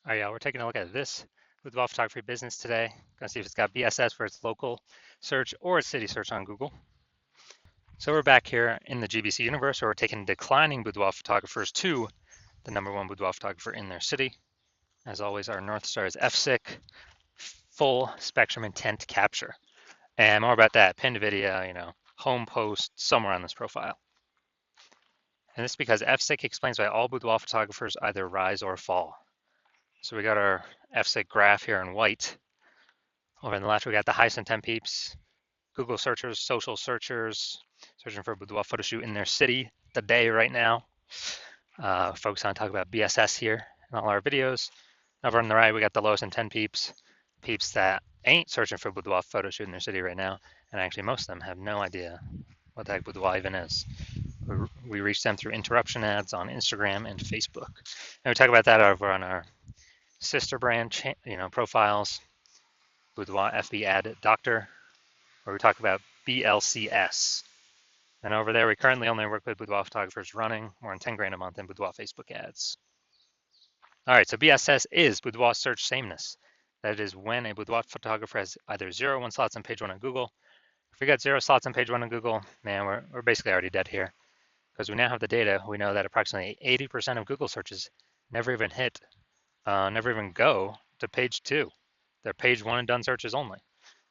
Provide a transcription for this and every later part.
All right, yeah, we're taking a look at this boudoir photography business today. Gonna see if it's got BSS for its local search or its city search on Google. So we're back here in the GBC universe where we're taking declining boudoir photographers to the #1 boudoir photographer in their city. As always, our North Star is FSIC, full spectrum intent capture. And more about that, pinned video, home post somewhere on this profile. And this is because FSIC explains why all boudoir photographers either rise or fall. So we got our FSIC graph here in white. Over on the left, we got the highest intent peeps, Google searchers, social searchers, searching for a boudoir photo shoot in their city today, right now. Focus on talk about BSS here in all our videos. Over on the right, we got the lowest intent peeps, peeps that ain't searching for a boudoir photo shoot in their city right now. And actually, most of them have no idea what the heck boudoir even is. We reach them through interruption ads on Instagram and Facebook. And we talk about that over on our sister brand, profiles, Boudoir FB Ad Doctor, where we talk about BLCS. And over there, we currently only work with boudoir photographers running more than 10 grand a month in boudoir Facebook ads. All right, so BSS is boudoir search sameness. That is when a boudoir photographer has either 0 or 1 slots on page 1 on Google. If we got 0 slots on page 1 on Google, man, we're basically already dead here. Because we now have the data, we know that approximately 80% of Google searches never even never even go to page 2. They're page 1 and done searches only.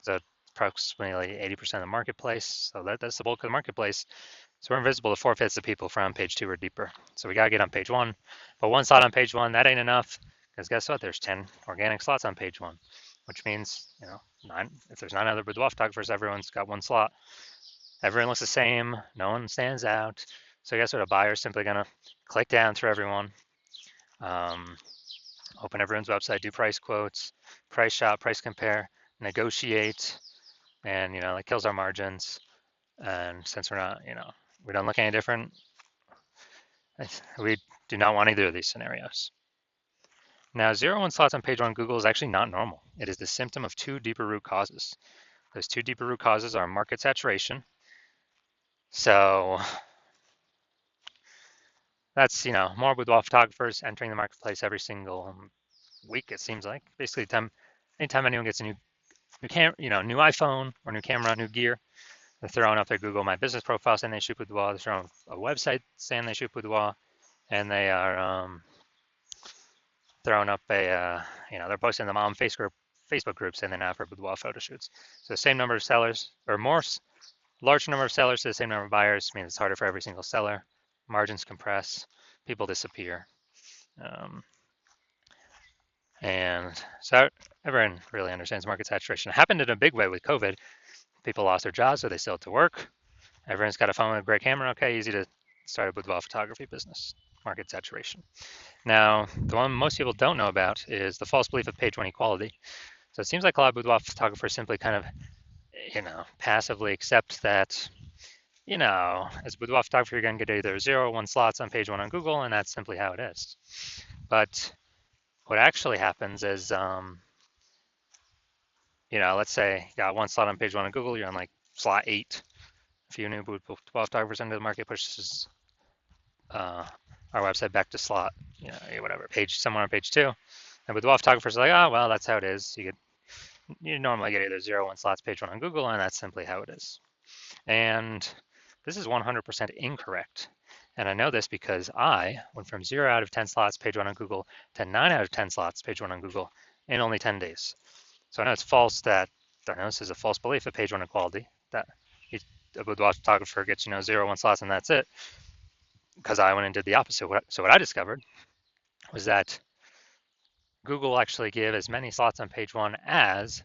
So approximately 80% of the marketplace. So that's the bulk of the marketplace. So we're invisible to 4/5 of people from page 2 or deeper. So we got to get on page 1. But 1 slot on page 1, that ain't enough. Because guess what? There's 10 organic slots on page 1, which means, if there's 9 other boudoir photographers, everyone's got 1 slot. Everyone looks the same. No one stands out. So guess what? A buyer's simply going to click down through everyone, open everyone's website, do price quotes, price shop, price compare, negotiate, and that kills our margins. And since we're not, we don't look any different, we do not want either of these scenarios. Now, 0 1 slots on page 1 Google is actually not normal. It is the symptom of 2 deeper root causes. Those 2 deeper root causes are market saturation. So that's, more boudoir photographers entering the marketplace every single week, it seems like. Basically, anytime anyone gets a new new iPhone or new camera, new gear, they're throwing up their Google My Business profile saying they shoot boudoir. They're throwing a website saying they shoot boudoir, and they are throwing up they're posting them on Facebook groups saying they're now for boudoir photo shoots. So the same number of sellers, or more, large number of sellers to the same number of buyers, means it's harder for every single seller. Margins compress, people disappear. And so everyone really understands market saturation. It happened in a big way with COVID. People lost their jobs, so they still had to work. Everyone's got a phone with a great camera. Okay, easy to start a boudoir photography business. Market saturation. Now, the one most people don't know about is the false belief of page 1 equality. So it seems like a lot of boudoir photographers simply kind of, passively accept that, as a boudoir photographer, you're going to get either 0 or 1 slots on page 1 on Google, and that's simply how it is. But what actually happens is, let's say you got 1 slot on page 1 on Google, you're on like slot 8. A few new boudoir photographers into the market pushes our website back to slot, whatever, somewhere on page 2. And boudoir photographers are like, oh, well, that's how it is. You normally get either 0 or 1 slots page 1 on Google, and that's simply how it is. And this is 100% incorrect. And I know this because I went from 0 out of 10 slots page 1 on Google to 9 out of 10 slots page 1 on Google in only 10 days. So I know it's false this is a false belief of page 1 equality, that a boudoir photographer gets, 0 1 slots and that's it, because I went and did the opposite. So what I discovered was that Google actually give as many slots on page 1 as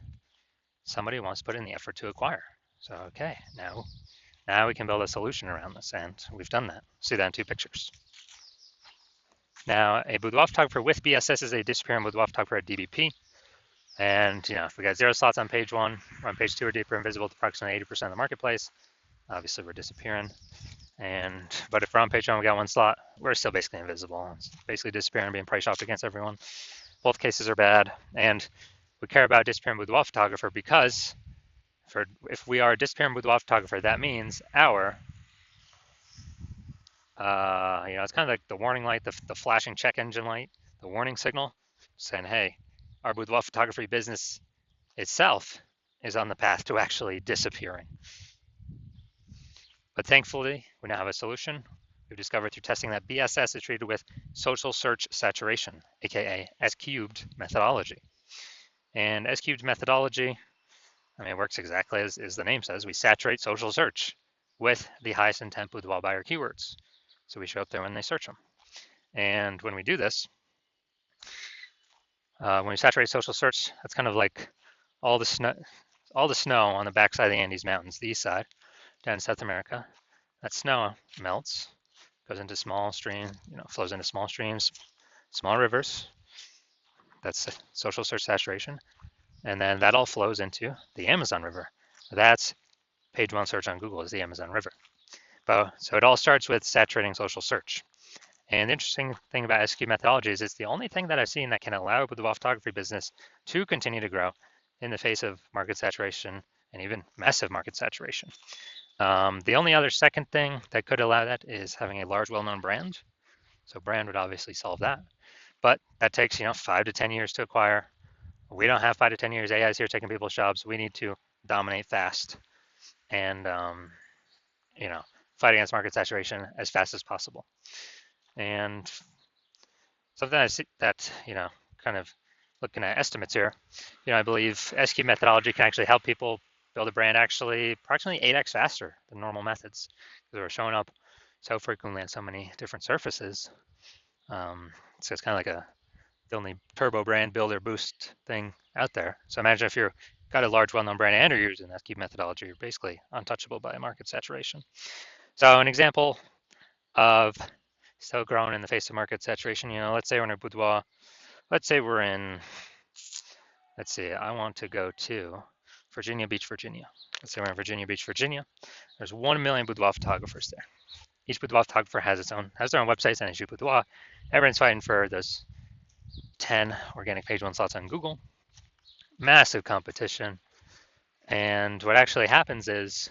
somebody wants to put in the effort to acquire. So, okay, now we can build a solution around this, and we've done that. See that in 2 pictures. Now, a boudoir photographer with BSS is a disappearing boudoir photographer at DBP. And, if we got 0 slots on page 1, or on page 2 or deeper, invisible to approximately 80% of the marketplace, obviously we're disappearing. But if we're on page 1, we got 1 slot, we're still basically invisible. It's basically disappearing, being price shopped against everyone. Both cases are bad. And we care about disappearing boudoir photographer because if we are a disappearing boudoir photographer, that means our, it's kind of like the warning light, the flashing check engine light, the warning signal. saying, hey, our boudoir photography business itself is on the path to actually disappearing. But thankfully, we now have a solution. We've discovered through testing that BSS is treated with social search saturation, aka S-cubed methodology. And S-cubed methodology, I mean, it works exactly as the name says. We saturate social search with the highest intent boudoir buyer keywords. So we show up there when they search them. And when we do this, when we saturate social search, that's kind of like all the snow on the backside of the Andes Mountains, the east side, down in South America. That snow melts, goes into small streams, flows into small streams, small rivers. That's social search saturation. And then that all flows into the Amazon River. That's page one search on Google is the Amazon River. So it all starts with saturating social search. And the interesting thing about SQ methodology is it's the only thing that I've seen that can allow the boudoir photography business to continue to grow in the face of market saturation and even massive market saturation. The only other second thing that could allow that is having a large, well-known brand. So brand would obviously solve that, but that takes 5 to 10 years to acquire. We don't have 5 to 10 years. AI is here taking people's jobs. We need to dominate fast and fight against market saturation as fast as possible. And something I see that kind of looking at estimates here, I believe SQ methodology can actually help people build a brand actually approximately 8x faster than normal methods because we're showing up so frequently on so many different surfaces. So it's kind of like the only turbo brand builder boost thing out there. So imagine if you're got a large well-known brand and you're using SQ methodology, you're basically untouchable by market saturation. So an example of still growing in the face of market saturation, let's say we're in a boudoir. Let's say we're in, I want to go to Virginia Beach, Virginia. Let's say we're in Virginia Beach, Virginia. There's 1 million boudoir photographers there. Each boudoir photographer has their own websites and issue boudoir. Everyone's fighting for those 10 organic page one slots on Google. Massive competition. And what actually happens is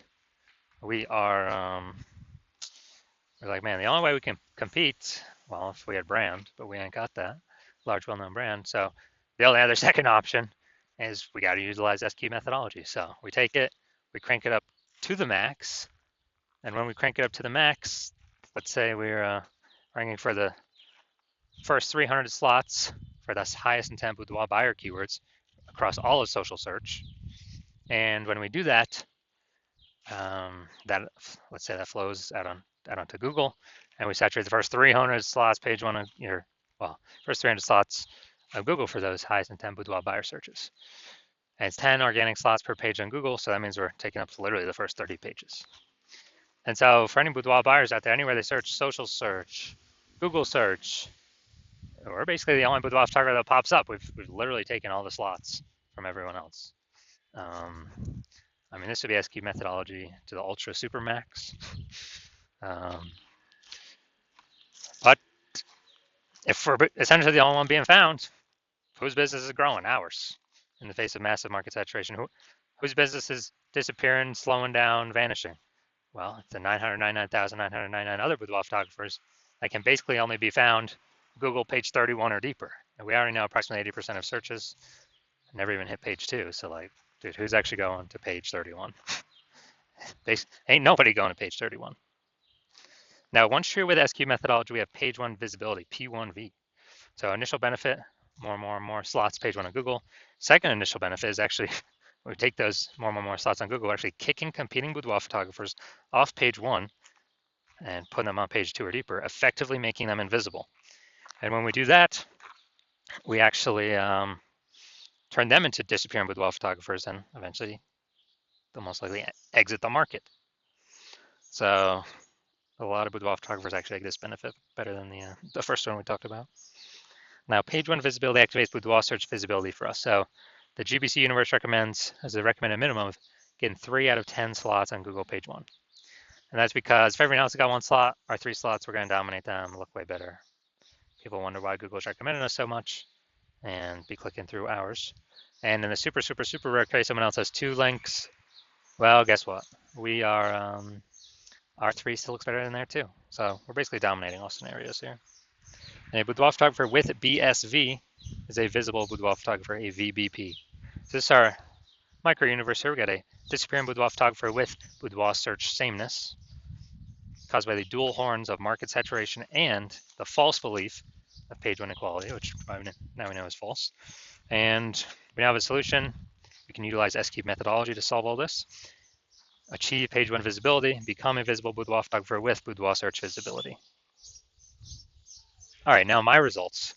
we're like, man, the only way we can compete, well, if we had brand, but we ain't got that large, well-known brand. So the only other second option is we got to utilize SQ methodology. So we take it, we crank it up to the max. And when we crank it up to the max, let's say we're ranking for the first 300 slots for the highest intent boudoir buyer keywords across all of social search. And when we do that, let's say that flows out onto Google, and we saturate the first 300 slots, page one of first 300 slots of Google for those highest intent boudoir buyer searches. And it's 10 organic slots per page on Google, so that means we're taking up literally the first 30 pages. And so for any boudoir buyers out there, anywhere they search, social search, Google search, we're basically the only boudoir photographer that pops up. We've literally taken all the slots from everyone else. I mean, this would be SQ methodology to the ultra super max. But if we're essentially the only one being found, whose business is growing? Ours, in the face of massive market saturation. Whose business is disappearing, slowing down, vanishing? Well, it's the 999,999 other boudoir photographers that can basically only be found Google page 31 or deeper. And we already know approximately 80% of searches never even hit page 2. So like, dude, who's actually going to page 31? Ain't nobody going to page 31. Now, once true with SQ methodology, we have page 1 visibility, P1V. So initial benefit, more slots, page 1 on Google. Second initial benefit is actually, we take those more slots on Google, actually kicking competing boudoir photographers off page 1 and putting them on page 2 or deeper, effectively making them invisible. And when we do that, we actually turn them into disappearing boudoir photographers, and eventually they'll most likely exit the market. So a lot of boudoir photographers actually get this benefit better than the first one we talked about. Now, page 1 visibility activates boudoir search visibility for us. So the GBC universe recommends, as a recommended minimum, of getting 3 out of 10 slots on Google page 1. And that's because if everyone else got 1 slot, our 3 slots, we're going to dominate them, look way better. People wonder why Google's recommending us so much and be clicking through ours. And in the super rare case someone else has 2 links, well, guess what? We are, our 3 still looks better than there too. So we're basically dominating all scenarios here. And a boudoir photographer with BSV is a visible boudoir photographer, a VBP. So this is our micro universe here. We got a disappearing boudoir photographer with boudoir search sameness caused by the dual horns of market saturation and the false belief of page one equality, which now we know is false. And we now have a solution. We can utilize S-cube methodology to solve all this. Achieve page one visibility, become a visible boudoir photographer with boudoir search visibility. All right, now my results,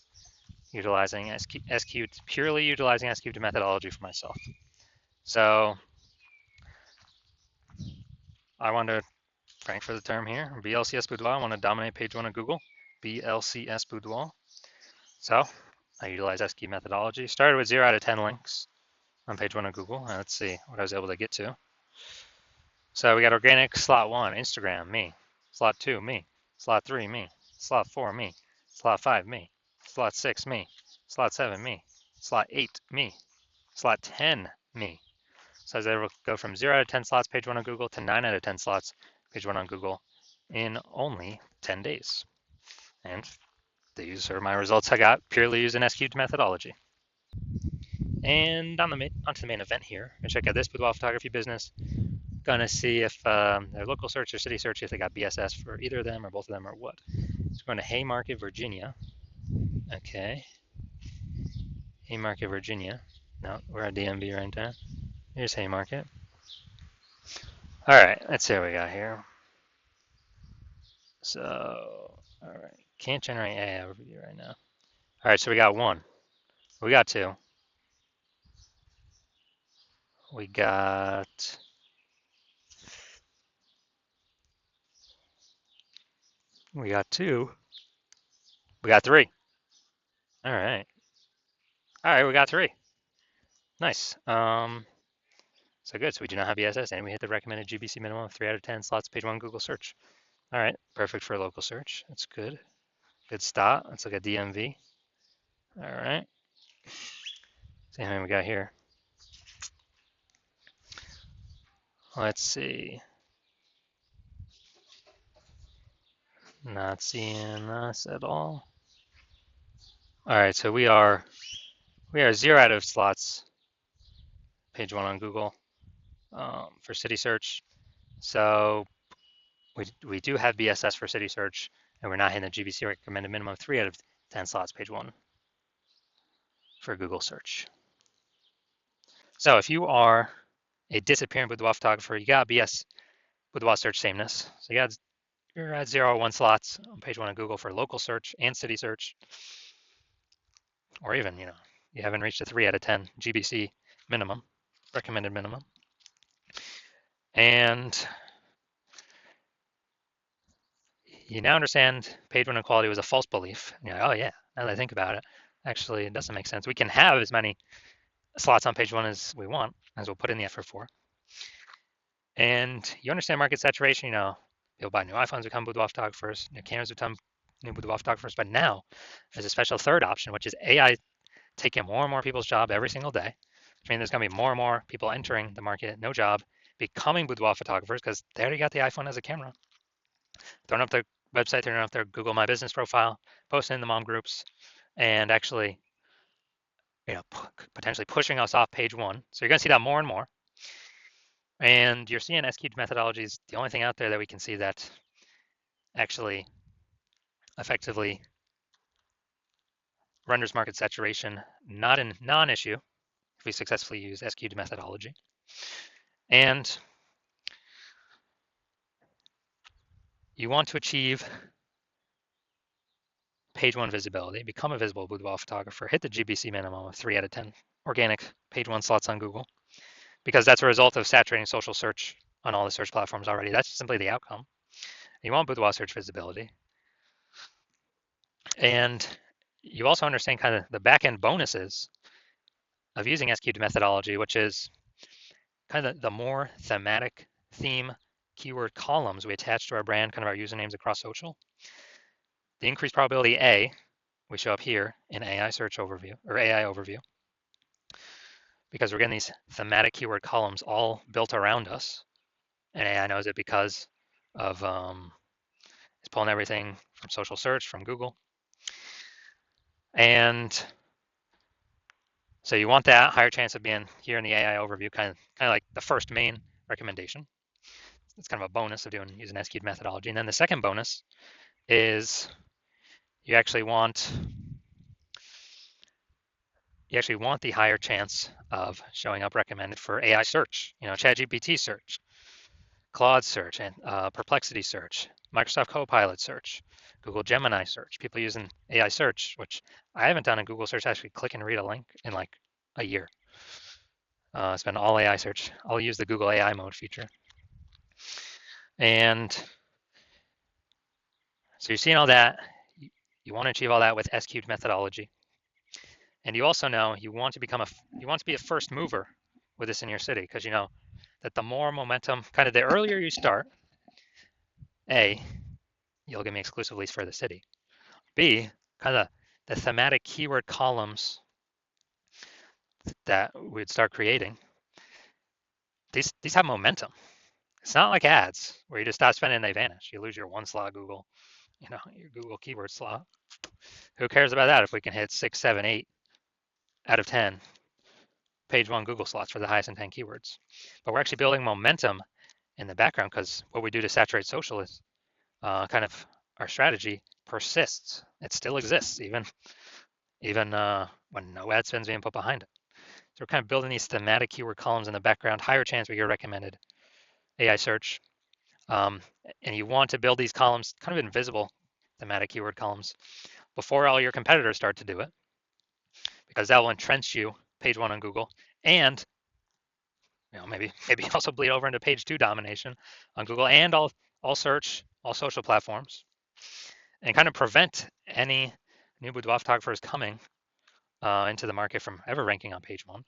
utilizing S-cube, purely utilizing S-cube methodology for myself. So I want to, frank for the term here, BLCS Boudoir, I want to dominate page one of Google, BLCS Boudoir. So I utilize S-cube methodology, started with 0 out of 10 links on page one of Google. Let's see what I was able to get to. So we got organic, slot 1, Instagram, me. Slot 2, me. Slot 3, me. Slot 4, me. Slot 5, me. Slot 6, me. Slot 7, me. Slot 8, me. Slot 10, me. So I was able to go from 0 out of 10 slots page one on Google to 9 out of 10 slots page one on Google in only 10 days. And these are my results I got purely using S-cubed methodology. And onto the main event here. I'm gonna check out this boudoir photography business. Gonna see if their local search or city search, if they got BSS for either of them or both of them or what. So we're going to Haymarket, Virginia. Okay. Haymarket, Virginia. No, we're at DMV right now. Here's Haymarket. All right, let's see what we got here. So, all right, can't generate AI overview right now. All right, so we got 1. We got 2. We got 2. We got 3. All right. All right, we got 3. Nice. So good. So we do not have BSS, and we hit the recommended GBC minimum of 3 out of 10 slots page one Google search. All right, perfect for local search. That's good. Good start. Let's look at DMV. All right. Same thing we got here. Let's see. Not seeing us at all. All right, so we are 0 out of slots page one on Google for city search. So we do have BSS for city search, and we're not hitting the GBC recommended minimum of 3 out of 10 slots page one for Google search. So if you are a disappearing boudoir photographer, you got BS boudoir search sameness. So you're at 0 or 1 slots on page one of Google for local search and city search, or even you haven't reached a 3 out of 10 GBC minimum, recommended minimum, and you now understand page one equality was a false belief. And you're like, oh yeah, now that I think about it, actually it doesn't make sense. We can have as many slots on page one as we want, as we'll put in the effort for. And you understand market saturation, people buy new iPhones become boudoir photographers, new cameras become new boudoir photographers, but now there's a special third option, which is AI taking more and more people's job every single day, which means there's gonna be more and more people entering the market, no job, becoming boudoir photographers because they already got the iPhone as a camera, throwing up their website, throwing up their Google My Business profile, posting in the mom groups, and actually, potentially pushing us off page one. So you're gonna see that more and more. And you're seeing S-cubed methodology is the only thing out there that we can see that actually effectively renders market saturation not a non-issue if we successfully use S-cubed methodology. And you want to achieve page one visibility, become a visible boudoir photographer, hit the GBC minimum of 3 out of 10 organic page one slots on Google, because that's a result of saturating social search on all the search platforms already. That's simply the outcome. You want boudoir search visibility. And you also understand kind of the back-end bonuses of using S-cubed methodology, which is kind of the more thematic theme keyword columns we attach to our brand, kind of our usernames across social. The increased probability A, we show up here in AI search overview or AI overview, because we're getting these thematic keyword columns all built around us. And AI knows it because of it's pulling everything from social search, from Google. And So you want that higher chance of being here in the AI overview, kind of like the first main recommendation. It's kind of a bonus of using SQ'd methodology. And then the second bonus is you actually want the higher chance of showing up recommended for AI search, ChatGPT search, Claude search, and Perplexity search, Microsoft Copilot search, Google Gemini search, people using AI search, which I haven't done in Google search, actually click and read a link in like a year. It's been all AI search. I'll use the Google AI mode feature. And so you're seeing all that. You want to achieve all that with SQ'd methodology. And you also know you want to be a first mover with this in your city, because you know that the more momentum, kind of the earlier you start, A, you'll give me exclusive leads for the city. B, kind of the thematic keyword columns that we'd start creating, these have momentum. It's not like ads where you just stop spending and they vanish. You lose your one slot Google, your Google keyword slot. Who cares about that if we can hit 6, 7, 8 out of 10 page one Google slots for the highest intent keywords? But we're actually building momentum in the background, because what we do to saturate social is kind of our strategy persists. It still exists even when no ad spend's being put behind it. So we're kind of building these thematic keyword columns in the background, higher chance we get recommended AI search. And you want to build these columns, kind of invisible thematic keyword columns, before all your competitors start to do it, because that will entrench you page one on Google, and maybe also bleed over into page two domination on Google and all search, all social platforms, and kind of prevent any new boudoir photographers coming into the market from ever ranking on page one,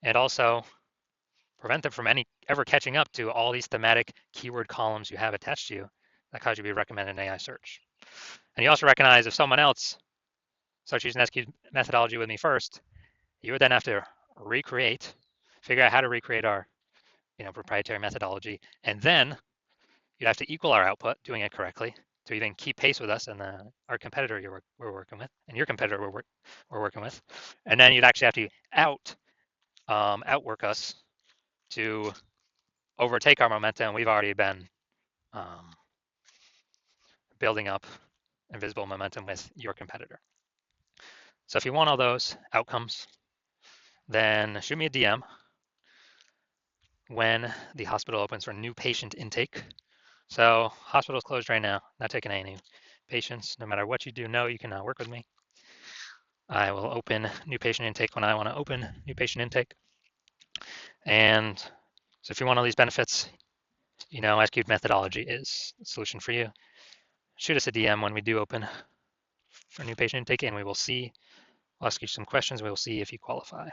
and also prevent them from ever catching up to all these thematic keyword columns you have attached to you that cause you to be recommended in AI search. And you also recognize if someone else starts using SQ methodology with me first, you would then have to figure out how to recreate our proprietary methodology, and then you'd have to equal our output doing it correctly to even keep pace with us and our competitor we're working with, and your competitor we're working with. And then you'd actually have to outwork us to overtake our momentum we've already been building up invisible momentum with your competitor. So if you want all those outcomes, then shoot me a DM when the hospital opens for new patient intake. So hospital's closed right now, not taking any new patients. No matter what you do, you can work with me. I will open new patient intake when I want to open new patient intake. And so if you want all these benefits, SQ'd methodology is the solution for you. Shoot us a DM when we do open for new patient intake, and we will see. I'll ask you some questions. We will see if you qualify.